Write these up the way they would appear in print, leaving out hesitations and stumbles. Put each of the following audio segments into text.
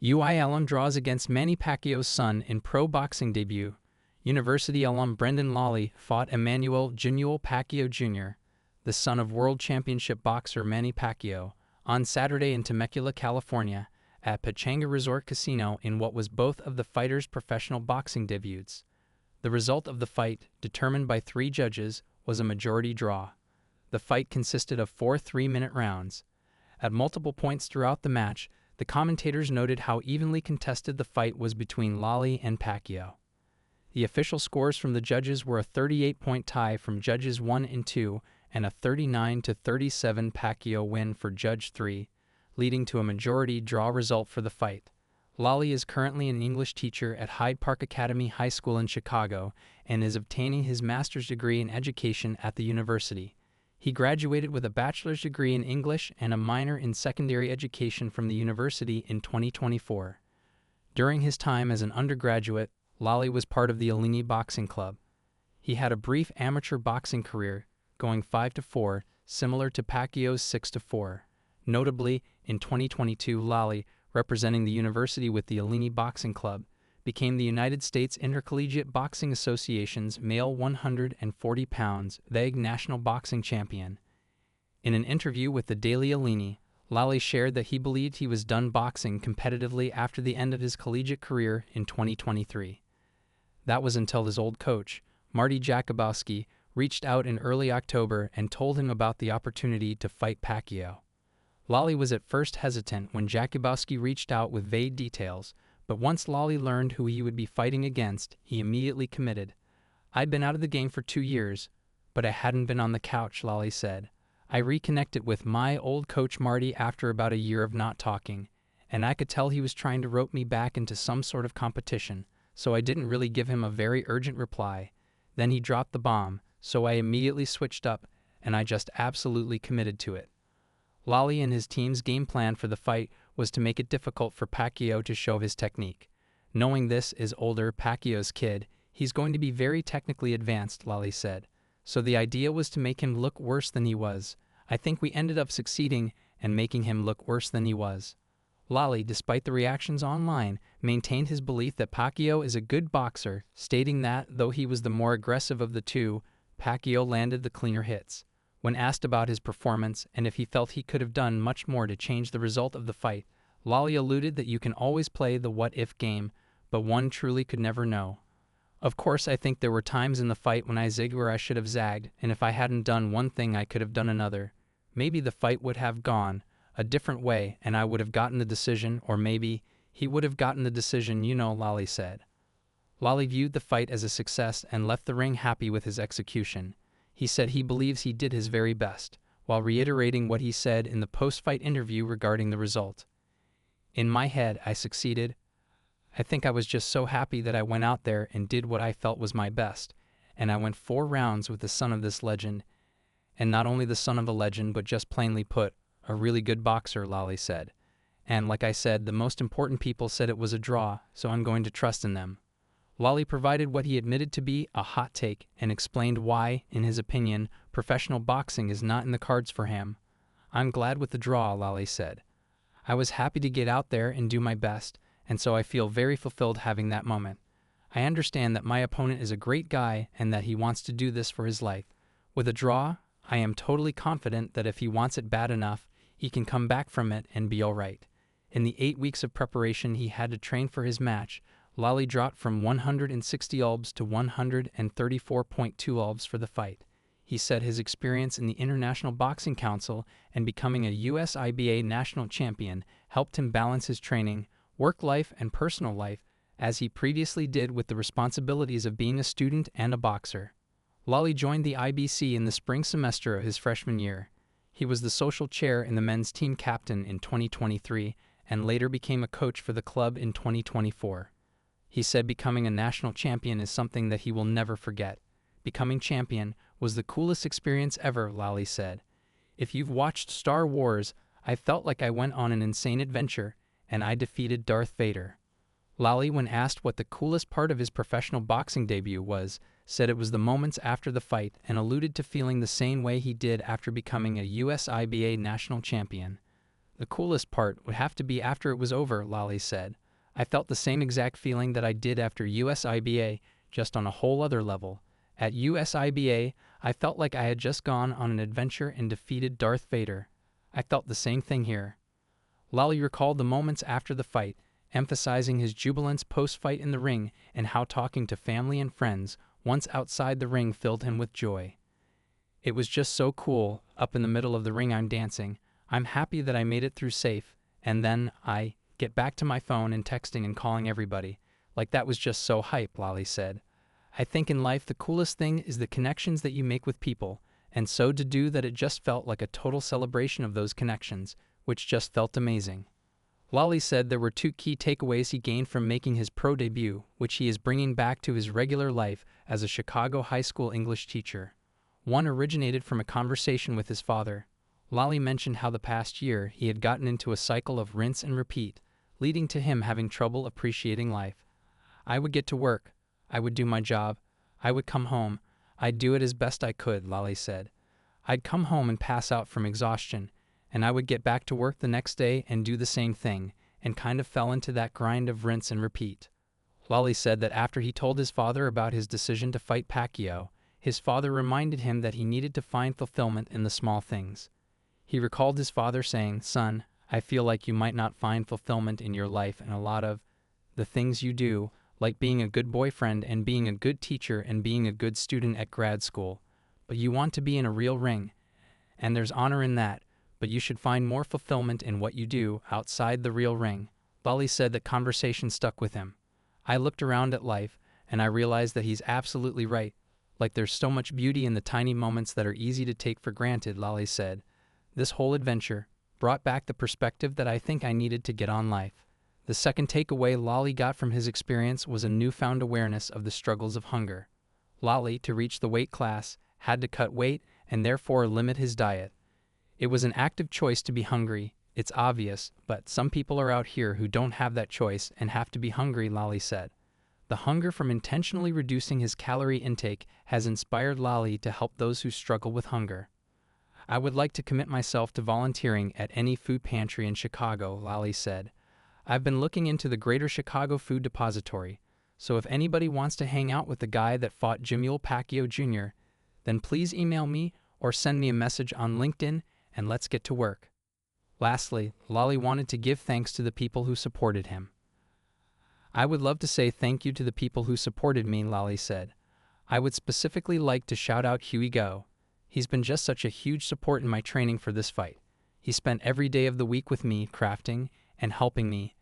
alum draws against Manny Pacquiao's son in pro boxing debut. University alum Brendan Lally fought Emmanuel Jimuel Pacquiao Jr., the son of world championship boxer Manny Pacquiao, on Saturday in Temecula, California, at Pechanga Resort Casino in what was both of the fighters' professional boxing debuts. The result of the fight, determined by 3 judges, was a majority draw. The fight consisted of 4 3-minute rounds. At multiple points throughout the match, the commentators noted how evenly contested the fight was between Lally and Pacquiao. The official scores from the judges were a 38-point tie from judges 1 and 2 and a 39-37 Pacquiao win for Judge 3, leading to a majority draw result for the fight. Lally is currently an English teacher at Hyde Park Academy High School in Chicago and is obtaining his master's degree in education at the university. He graduated with a bachelor's degree in English and a minor in secondary education from the university in 2024. During his time as an undergraduate, Lally was part of the Alum Boxing Club. He had a brief amateur boxing career, going 5-4, similar to Pacquiao's 6-4. Notably, in 2022, Lally, representing the university with the Alum Boxing Club, became the United States Intercollegiate Boxing Association's male 140 pounds VEG national boxing champion. In an interview with the Daily Alum, Lally shared that he believed he was done boxing competitively after the end of his collegiate career in 2023. That was until his old coach, Marty Jakubowski, reached out in early October and told him about the opportunity to fight Pacquiao. Lally was at first hesitant when Jakubowski reached out with vague details, but once Lally learned who he would be fighting against, he immediately committed. "I'd been out of the game for 2 years, but I hadn't been on the couch," Lally said. "I reconnected with my old coach Marty after about a year of not talking, and I could tell he was trying to rope me back into some sort of competition, so I didn't really give him a very urgent reply. Then he dropped the bomb, so I immediately switched up, and I just absolutely committed to it." Lally and his team's game plan for the fight was to make it difficult for Pacquiao to show his technique. "Knowing this is older Pacquiao's kid, he's going to be very technically advanced," Lally said. "So the idea was to make him look worse than he was. I think we ended up succeeding and making him look worse than he was." Lally, despite the reactions online, maintained his belief that Pacquiao is a good boxer, stating that, though he was the more aggressive of the two, Pacquiao landed the cleaner hits. When asked about his performance and if he felt he could have done much more to change the result of the fight, Lally alluded that you can always play the what-if game, but one truly could never know. "Of course, I think there were times in the fight when I zigged where I should have zagged, and if I hadn't done one thing I could have done another. Maybe the fight would have gone a different way and I would have gotten the decision, or maybe he would have gotten the decision, Lally said. Lally viewed the fight as a success and left the ring happy with his execution. He said he believes he did his very best, while reiterating what he said in the post-fight interview regarding the result. "In my head, I succeeded. I think I was just so happy that I went out there and did what I felt was my best, and I went 4 rounds with the son of this legend, and not only the son of a legend, but just plainly put, a really good boxer," Lally said. "And like I said, the most important people said it was a draw, so I'm going to trust in them." Lally provided what he admitted to be a hot take and explained why, in his opinion, professional boxing is not in the cards for him. "I'm glad with the draw," Lally said. "I was happy to get out there and do my best, and so I feel very fulfilled having that moment. I understand that my opponent is a great guy and that he wants to do this for his life. With a draw, I am totally confident that if he wants it bad enough, he can come back from it and be all right." In the 8 weeks of preparation he had to train for his match, Lally dropped from 160 ulbs to 134.2 ulbs for the fight. He said his experience in the International Boxing Council and becoming a USIBA national champion helped him balance his training, work life, and personal life, as he previously did with the responsibilities of being a student and a boxer. Lally joined the IBC in the spring semester of his freshman year. He was the social chair and the men's team captain in 2023 and later became a coach for the club in 2024. He said becoming a national champion is something that he will never forget. "Becoming champion was the coolest experience ever," Lally said. "If you've watched Star Wars, I felt like I went on an insane adventure, and I defeated Darth Vader." Lally, when asked what the coolest part of his professional boxing debut was, said it was the moments after the fight and alluded to feeling the same way he did after becoming a USIBA national champion. The coolest part would have to be after it was over, Lally said. I felt the same exact feeling that I did after USIBA, just on a whole other level. At USIBA, I felt like I had just gone on an adventure and defeated Darth Vader. I felt the same thing here. Lally recalled the moments after the fight, emphasizing his jubilance post-fight in the ring and how talking to family and friends once outside the ring filled him with joy. It was just so cool. Up in the middle of the ring I'm dancing. I'm happy that I made it through safe, and then I get back to my phone and texting and calling everybody. Like that was just so hype, Lally said. I think in life the coolest thing is the connections that you make with people, and so to do that it just felt like a total celebration of those connections, which just felt amazing. Lally said there were two key takeaways he gained from making his pro debut, which he is bringing back to his regular life as a Chicago high school English teacher. One originated from a conversation with his father. Lally mentioned how the past year he had gotten into a cycle of rinse and repeat, leading to him having trouble appreciating life. I would get to work. I would do my job. I would come home. I'd do it as best I could, Lally said. I'd come home and pass out from exhaustion, and I would get back to work the next day and do the same thing, and kind of fell into that grind of rinse and repeat. Lally said that after he told his father about his decision to fight Pacquiao, his father reminded him that he needed to find fulfillment in the small things. He recalled his father saying, "Son, I feel like you might not find fulfillment in your life in a lot of the things you do, like being a good boyfriend and being a good teacher and being a good student at grad school. But you want to be in a real ring, and there's honor in that, but you should find more fulfillment in what you do outside the real ring." Lally said that conversation stuck with him. I looked around at life, and I realized that he's absolutely right. Like there's so much beauty in the tiny moments that are easy to take for granted, Lally said. This whole adventure brought back the perspective that I think I needed to get on life. The second takeaway Lally got from his experience was a newfound awareness of the struggles of hunger. Lally, to reach the weight class, had to cut weight and therefore limit his diet. It was an active choice to be hungry, it's obvious, but some people are out here who don't have that choice and have to be hungry, Lally said. The hunger from intentionally reducing his calorie intake has inspired Lally to help those who struggle with hunger. I would like to commit myself to volunteering at any food pantry in Chicago, Lally said. I've been looking into the Greater Chicago Food Depository, so if anybody wants to hang out with the guy that fought Jimuel Pacquiao Jr., then please email me or send me a message on LinkedIn and let's get to work. Lastly, Lally wanted to give thanks to the people who supported him. I would love to say thank you to the people who supported me, Lally said. I would specifically like to shout out Huey Go. He's been just such a huge support in my training for this fight. He spent every day of the week with me, crafting and helping me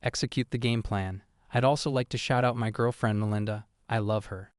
execute the game plan. I'd also like to shout out my girlfriend Melinda. I love her.